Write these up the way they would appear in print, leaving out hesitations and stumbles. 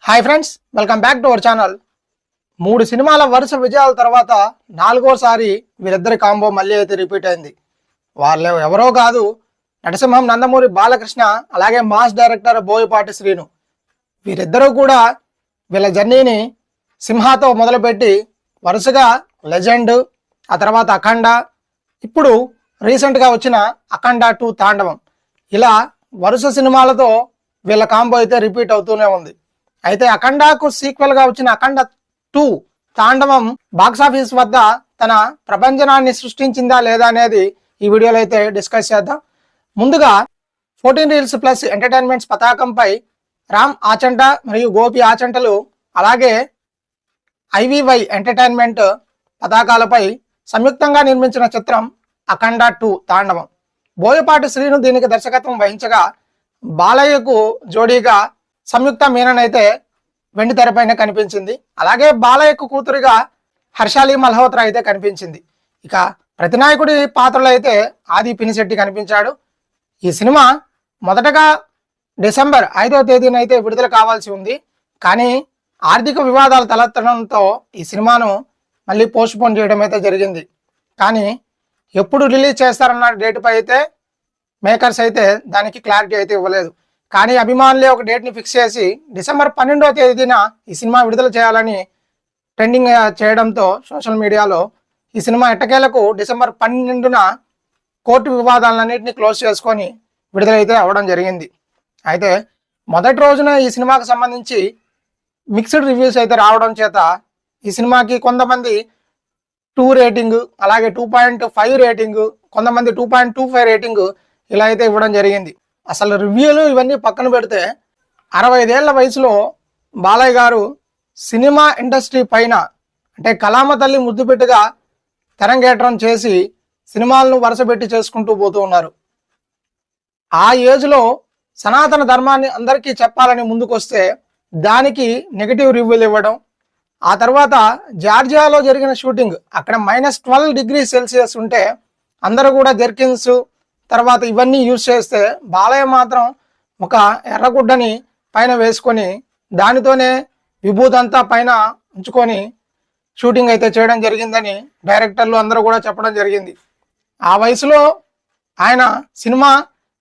Hi friends, welcome back to our channel. 3 సినిమాల వరుస విజయాల తర్వాత 4వసారి వీరిద్దరి కాంబో మళ్ళీ అయితే రిపీట్ అయింది. వాళ్ళు ఎవరో కాదు, నరసింహం నందమూరి బాలకృష్ణ అలాగే మాస్ డైరెక్టర్ బోయపాటి శ్రీను. వీరిద్దరూ కూడా వీళ్ళ జర్నీని సింహాతో మొదలుపెట్టి వరుసగా లెజెండ్, ఆ తర్వాత అఖండ, ఇప్పుడు రీసెంట్గా వచ్చిన అఖండ 2 తాండవం, ఇలా వరుస సినిమాలతో వీళ్ళ కాంబో అయితే రిపీట్ అవుతూనే ఉంది. అయితే అఖండాకు సీక్వెల్ గా వచ్చిన అఖండ 2 తాండవం బాక్సాఫీస్ వద్ద తన ప్రపంచనాన్ని సృష్టించిందా లేదా అనేది ఈ వీడియోలో అయితే డిస్కస్ చేద్దాం. ముందుగా 14 రీల్స్ ప్లస్ ఎంటర్టైన్మెంట్స్ పతాకంపై రామ్ ఆచంట మరియు గోపి ఆచంటలు, అలాగే ఐవివై ఎంటర్టైన్మెంట్ పతాకాలపై సంయుక్తంగా నిర్మించిన చిత్రం అఖండ 2 తాండవం. బోయపాటి శ్రీను దీనికి దర్శకత్వం వహించగా, బాలయ్యకు జోడీగా సంయుక్త మీనన్ అయితే వెండి తెరపైన కనిపించింది. అలాగే బాలయ్యకు కూతురిగా హర్షాలి మల్హోత్రా అయితే కనిపించింది. ఇక ప్రతినాయకుడి పాత్రలో అయితే ఆది పినిశెట్టి కనిపించాడు. ఈ సినిమా మొదటగా డిసెంబర్ 5వ తేదీన అయితే విడుదల కావాల్సి ఉంది. కానీ ఆర్థిక వివాదాలు తలెత్తడంతో ఈ సినిమాను మళ్ళీ పోస్ట్పోన్ చేయడం అయితే జరిగింది. కానీ ఎప్పుడు రిలీజ్ చేస్తారన్న డేట్పై అయితే మేకర్స్ అయితే దానికి క్లారిటీ అయితే ఇవ్వలేదు. కానీ అభిమానులే ఒక డేట్ని ఫిక్స్ చేసి డిసెంబర్ 12వ తేదీన ఈ సినిమా విడుదల చేయాలని ట్రెండింగ్ చేయడంతో సోషల్ మీడియాలో ఈ సినిమా ఎట్టకేలకు డిసెంబర్ 12న కోర్టు వివాదాలన్నింటినీ క్లోజ్ చేసుకొని విడుదలైతే అవ్వడం జరిగింది. అయితే మొదటి రోజున ఈ సినిమాకి సంబంధించి మిక్స్డ్ రివ్యూస్ అయితే రావడం చేత ఈ సినిమాకి కొంతమంది 2 రేటింగ్, అలాగే 2.5 రేటింగ్, కొంతమంది 2.25 రేటింగ్ ఇలా అయితే ఇవ్వడం జరిగింది. అసలు రివ్యూలు ఇవన్నీ పక్కన పెడితే 65 ఏళ్ల వయసులో బాలయ్య గారు సినిమా ఇండస్ట్రీ పైన, అంటే కళామ తల్లి ముద్దుపెట్టుగా తెరంగేట్రం చేసి సినిమాలను వరుసపెట్టి చేసుకుంటూ పోతూ ఉన్నారు. ఆ ఏజ్లో సనాతన ధర్మాన్ని అందరికీ చెప్పాలని ముందుకొస్తే దానికి నెగిటివ్ రివ్యూలు ఇవ్వడం, ఆ తర్వాత జార్జియాలో జరిగిన షూటింగ్ అక్కడ -12 డిగ్రీ సెల్సియస్ ఉంటే అందరూ కూడా జెర్కిన్స్ తర్వాత ఇవన్నీ యూజ్ చేస్తే బాలయ్య మాత్రం ఒక ఎర్రగుడ్డని పైన వేసుకొని దానితోనే విభూతంతా పైన ఉంచుకొని షూటింగ్ అయితే చేయడం జరిగిందని డైరెక్టర్లు అందరూ కూడా చెప్పడం జరిగింది. ఆ వయసులో ఆయన సినిమా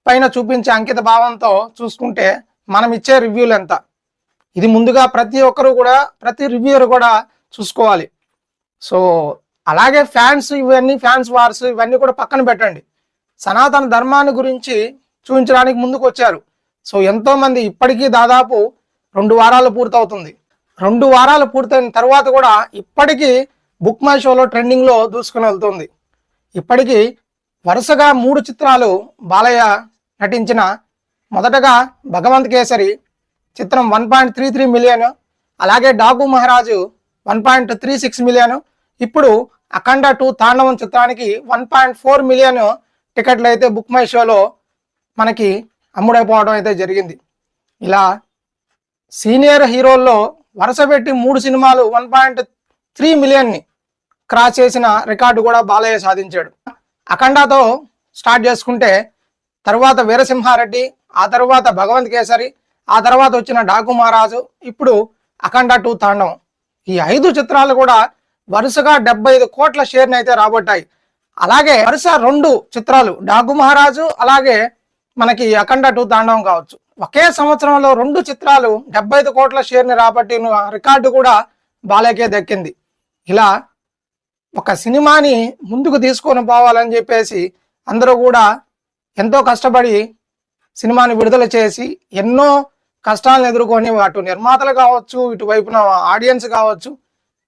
పైన చూపించే అంకిత భావంతో చూసుకుంటే మనం ఇచ్చే రివ్యూలు ఎంత, ఇది ముందుగా ప్రతి ఒక్కరు కూడా, ప్రతి రివ్యూర్ కూడా చూసుకోవాలి. సో అలాగే ఫ్యాన్స్ ఫ్యాన్స్ వార్స్ ఇవన్నీ కూడా పక్కన పెట్టండి. సనాతన ధర్మాన్ని గురించి చూపించడానికి ముందుకు వచ్చారు. సో ఎంతో మంది, ఇప్పటికీ దాదాపు 2 వారాలు పూర్తవుతుంది. 2 వారాలు పూర్తయిన తర్వాత కూడా ఇప్పటికీ బుక్ మై షోలో ట్రెండింగ్లో దూసుకుని వెళ్తుంది. ఇప్పటికీ వరుసగా 3 చిత్రాలు బాలయ్య నటించిన, మొదటగా భగవంత్ కేసరి చిత్రం 1.33 మిలియన్, అలాగే డాకు మహారాజు 1.36 మిలియన్, ఇప్పుడు అఖండ 2 తాండవం చిత్రానికి 1.4 మిలియన్ టికెట్లు అయితే బుక్ మై షోలో మనకి అమ్ముడైపోవడం అయితే జరిగింది. ఇలా సీనియర్ హీరోల్లో వరుస పెట్టి 3 సినిమాలు 1.3 మిలియన్ని క్రాస్ చేసిన రికార్డు కూడా బాలయ్య సాధించాడు. అఖండాతో స్టార్ట్ చేసుకుంటే తర్వాత వీరసింహారెడ్డి, ఆ తర్వాత భగవంత్ కేసరి, ఆ తర్వాత వచ్చిన డాకు మహారాజు, ఇప్పుడు అఖండ 2 తాండవం, ఈ 5 చిత్రాలు కూడా వరుసగా 75 కోట్ల షేర్ని అయితే రాబట్టాయి. అలాగే వరుస 2 చిత్రాలు డాకు మహారాజు, అలాగే మనకి అఖండ 2 తాండవం కావచ్చు, ఒకే సంవత్సరంలో 2 చిత్రాలు 75 కోట్ల షేర్ని రాబట్టిన రికార్డు కూడా బాలయ్యకే దక్కింది. ఇలా ఒక సినిమాని ముందుకు తీసుకొని పోవాలని చెప్పేసి అందరూ కూడా ఎంతో కష్టపడి సినిమాని విడుదల చేసి ఎన్నో కష్టాలను ఎదుర్కొని, అటు నిర్మాతలు కావచ్చు, ఇటువైపున ఆడియన్స్ కావచ్చు,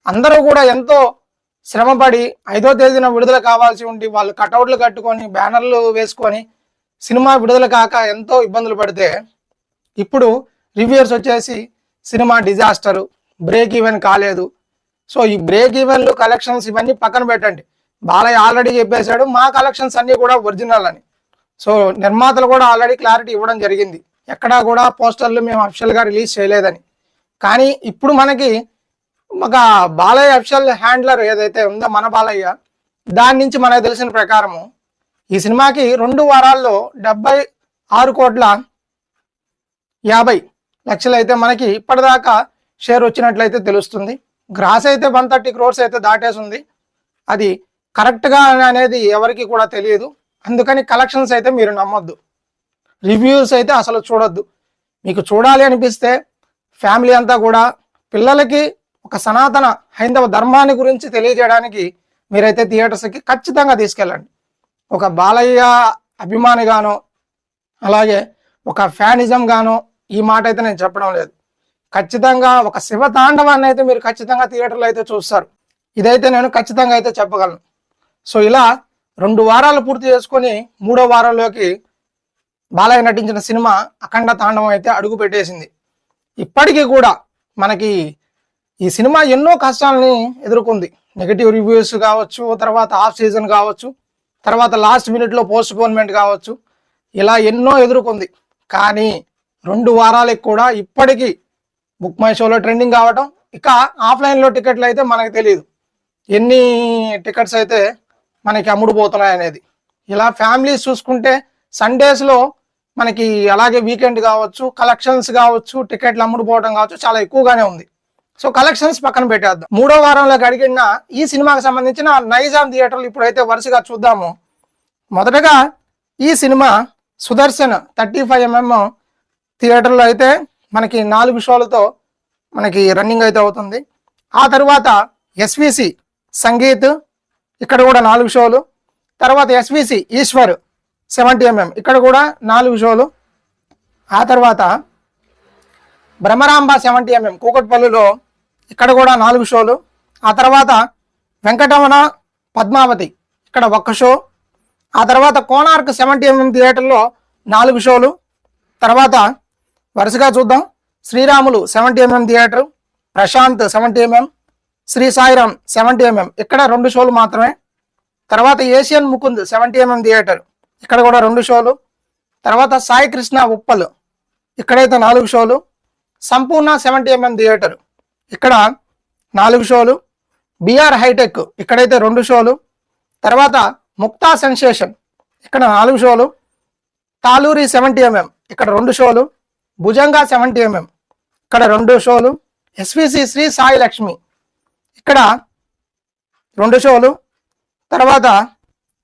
అందరూ కూడా ఎంతో శ్రమపడి 5వ తేదీన విడుదల కావాల్సి ఉండి వాళ్ళు కటౌట్లు కట్టుకొని బ్యానర్లు వేసుకొని సినిమా విడుదల కాక ఎంతో ఇబ్బందులు పడితే, ఇప్పుడు రివ్యూర్స్ వచ్చేసి సినిమా డిజాస్టరు, బ్రేక్ ఈవెన్ కాలేదు. సో ఈ బ్రేక్ ఈవెన్లు, కలెక్షన్స్ ఇవన్నీ పక్కన పెట్టండి. బాలయ్య ఆల్రెడీ చెప్పేశాడు మా కలెక్షన్స్ అన్నీ కూడా ఒరిజినల్ అని. సో నిర్మాతలు కూడా ఆల్రెడీ క్లారిటీ ఇవ్వడం జరిగింది, ఎక్కడా కూడా పోస్టర్లు మేము అఫిషియల్గా రిలీజ్ చేయలేదని. కానీ ఇప్పుడు మనకి ఒక బాలయ్య అఫిషియల్ హ్యాండ్లర్ ఏదైతే ఉందో మన బాలయ్య, దాని నుంచి మనకు తెలిసిన ప్రకారము ఈ సినిమాకి 2 వారాల్లో 76 కోట్ల 50 లక్షలు అయితే మనకి ఇప్పటిదాకా షేర్ వచ్చినట్లయితే తెలుస్తుంది. గ్రాస్ అయితే 130 crores అయితే దాటేసింది. అది కరెక్ట్గా అనేది ఎవరికి కూడా తెలియదు. అందుకని కలెక్షన్స్ అయితే మీరు నమ్మొద్దు, రివ్యూస్ అయితే అసలు చూడొద్దు. మీకు చూడాలి అనిపిస్తే ఫ్యామిలీ అంతా కూడా పిల్లలకి ఒక సనాతన హైందవ ధర్మాన్ని గురించి తెలియజేయడానికి మీరైతే థియేటర్స్కి ఖచ్చితంగా తీసుకెళ్ళండి. ఒక బాలయ్య అభిమానిగానో అలాగే ఒక ఫ్యానిజం గానో ఈ మాట అయితే నేను చెప్పడం లేదు. ఖచ్చితంగా ఒక శివ తాండవాన్ని అయితే మీరు ఖచ్చితంగా థియేటర్లో అయితే చూస్తారు. ఇదైతే నేను ఖచ్చితంగా అయితే చెప్పగలను. సో ఇలా 2 వారాలు పూర్తి చేసుకొని 3వ వారంలోకి బాలయ్య నటించిన సినిమా అఖండ తాండవం అయితే అడుగు పెట్టేసింది. ఇప్పటికీ కూడా మనకి ఈ సినిమా ఎన్నో కష్టాలని ఎదుర్కొంది. నెగిటివ్ రివ్యూస్ కావచ్చు, తర్వాత ఆఫ్ సీజన్ కావచ్చు, తర్వాత లాస్ట్ మినిట్లో పోస్ట్ పోన్మెంట్ కావచ్చు, ఇలా ఎన్నో ఎదుర్కొంది. కానీ 2 వారాలకు కూడా ఇప్పటికీ బుక్ మై షోలో ట్రెండింగ్ కావటం, ఇక ఆఫ్లైన్లో టికెట్లు అయితే మనకు తెలియదు ఎన్ని టికెట్స్ అయితే మనకి అమ్ముడుపోతున్నాయి అనేది. ఇలా ఫ్యామిలీస్ చూసుకుంటే సండేస్లో మనకి అలాగే వీకెండ్ కావచ్చు, కలెక్షన్స్ కావచ్చు, టికెట్లు అమ్ముడుపోవడం కావచ్చు చాలా ఎక్కువగానే ఉంది. సో కలెక్షన్స్ పక్కన పెట్టేద్దాం. 3వ వారంలోకి అడిగిన ఈ సినిమాకి సంబంధించిన నైజాం థియేటర్లు ఇప్పుడైతే వరుసగా చూద్దాము. మొదటగా ఈ సినిమా సుదర్శన్ 35mm థియేటర్లో అయితే మనకి 4 షోలతో మనకి రన్నింగ్ అయితే అవుతుంది. ఆ తర్వాత ఎస్విసి సంగీత్ ఇక్కడ కూడా 4 షోలు, తర్వాత ఎస్విసి ఈశ్వర్ 70mm ఇక్కడ కూడా 4 షోలు, ఆ తర్వాత బ్రహ్మరాంబ 70mm కూకట్పల్లిలో ఇక్కడ కూడా 4 షోలు, ఆ తర్వాత వెంకటరమణ పద్మావతి ఇక్కడ 1 షో, ఆ తర్వాత కోనార్క్ 70mm థియేటర్లో 4 షోలు, తర్వాత వరుసగా చూద్దాం Sriramulu 70mm theatre, Prashanth 70mm, Sri Sairam 70mm ఇక్కడ 2 షోలు మాత్రమే, తర్వాత ఏషియన్ ముకుంద్ 70mm థియేటర్ ఇక్కడ కూడా 2 షోలు, తర్వాత సాయి కృష్ణ ఉప్పల్ ఇక్కడైతే 4 షోలు, సంపూర్ణ 70mm థియేటర్ ఇక్కడ 4 షోలు, బిఆర్ హైటెక్ ఇక్కడైతే 2 షోలు, తర్వాత ముక్తా సెన్సేషన్ ఇక్కడ 4 షోలు, తాలూరి 70mm ఇక్కడ 2 షోలు, భుజంగా 70mm ఇక్కడ 2 షోలు, ఎస్విసి శ్రీ సాయి లక్ష్మి ఇక్కడ 2 షోలు, తర్వాత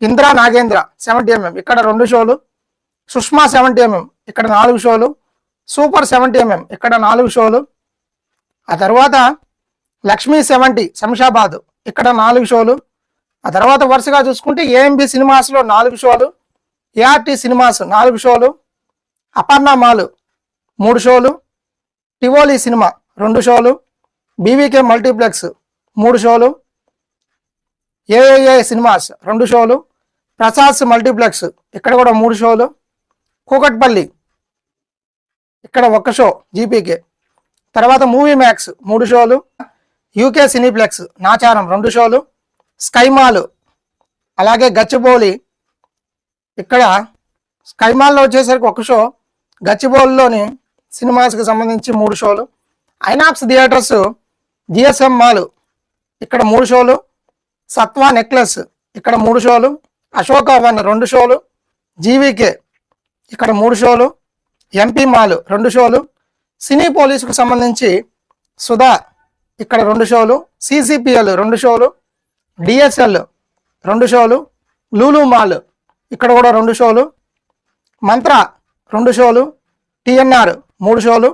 ఇంద్రా నాగేంద్ర 70mm ఇక్కడ 2 షోలు, సుష్మా 70mm ఇక్కడ 4 షోలు, సూపర్ 70mm ఇక్కడ 4 షోలు, ఆ తర్వాత లక్ష్మీ 70 శంషాబాద్ ఇక్కడ 4 షోలు, ఆ తర్వాత వరుసగా చూసుకుంటే ఏఎంబి సినిమాస్లో 4 షోలు, ఏఆర్టీ సినిమాస్ 4 షోలు, అపర్ణ మాల్ 3 షోలు, టివోలీ సినిమా 2 షోలు, బీవీకే మల్టీప్లెక్స్ 3 షోలు, ఏఏఏ సినిమాస్ 2 షోలు, ప్రసాద్ మల్టీప్లెక్స్ ఇక్కడ కూడా 3 షోలు, కూకట్పల్లి ఇక్కడ 1 షో జీపీకే, తర్వాత మూవీ మ్యాక్స్ 3 షోలు, యూకే సినీప్లెక్స్ నాచారం 2 షోలు, స్కైమాల్ అలాగే గచ్చిబౌలి ఇక్కడ స్కైమాల్లో వచ్చేసరికి 1 షో, గచ్చిబౌలిలోని సినిమాస్కి సంబంధించి 3 షోలు, ఐనాక్స్ థియేటర్స్ జిఎస్ఎం మాల్ ఇక్కడ 3 షోలు, సత్వా నెక్లెస్ ఇక్కడ 3 షోలు, అశోక వన్ 2 షోలు, జీవీకే ఇక్కడ 3 షోలు, ఎంపీ మాల్ 2 షోలు, సినీ పోలీసుకు సంబంధించి సుధా ఇక్కడ 2 షోలు, సిసిపిఎల్ 2 షోలు, డిఎస్ఎల్ 2 షోలు, లూలు మాల్ ఇక్కడ కూడా 2 షోలు, మంత్ర 2 షోలు, టిఎన్ఆర్ 3 షోలు,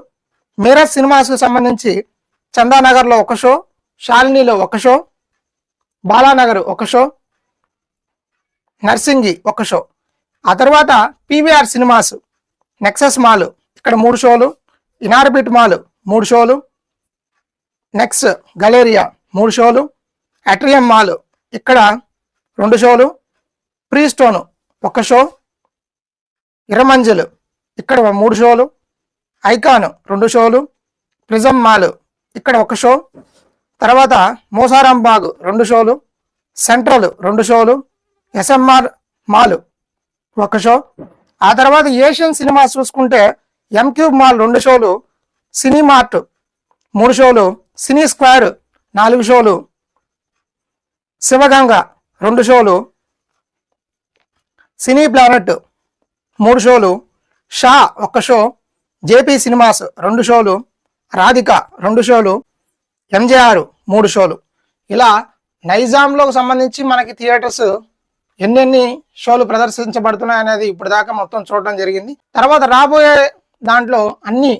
మీరజ్ సినిమాస్కు సంబంధించి చందానగర్లో 1 షో, శాలినిలో 1 show, Balanagar 1 show, Narsingi 1 show, ఆ తర్వాత పీవీఆర్ సినిమాస్ నెక్సస్ మాల్ ఇక్కడ 3 షోలు, ఇనార్బిట్ మాల్ 3 షోలు, నెక్స్ట్ గలేరియా 3 షోలు, అట్రియం మాల్ ఇక్కడ 2 షోలు, ప్రీస్టోన్ 1 షో, ఇరమంజల్ ఇక్కడ 3 షోలు, ఐకాన్ 2 షోలు, ప్రిజం మాల్ ఇక్కడ 1 షో, తర్వాత మోసారాంబాగ్ 2 షోలు, సెంట్రల్ 2 షోలు, ఎస్ఎంఆర్ మాల్ 1 షో, ఆ తర్వాత ఏషియన్ సినిమాస్ చూసుకుంటే ఎంక్యూబ్ మాల్ 2 షోలు, సినీ మార్ట్ 3 షోలు, సినీ స్క్వేర్ 4 షోలు, శివగంగ 2 షోలు, సినీ ప్లానెట్ 3 షోలు, షా 1 షో, జేపీ సినిమాస్ 2 షోలు, రాధిక 2 షోలు, ఎంజేఆర్ 3 షోలు. ఇలా నైజాంలోకి సంబంధించి మనకి థియేటర్స్ ఎన్నెన్ని షోలు ప్రదర్శించబడుతున్నాయి అనేది ఇప్పుడు దాకా మొత్తం చూడడం జరిగింది. తర్వాత రాబోయే దాంట్లో అన్ని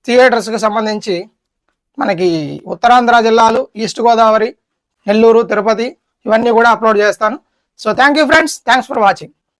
థియేటర్స్కి సంబంధించి మనకి ఉత్తరాంధ్ర జిల్లాలు, ఈస్ట్ గోదావరి, నెల్లూరు, తిరుపతి ఇవన్నీ కూడా అప్లోడ్ చేస్తాను. So thank you friends, thanks for watching.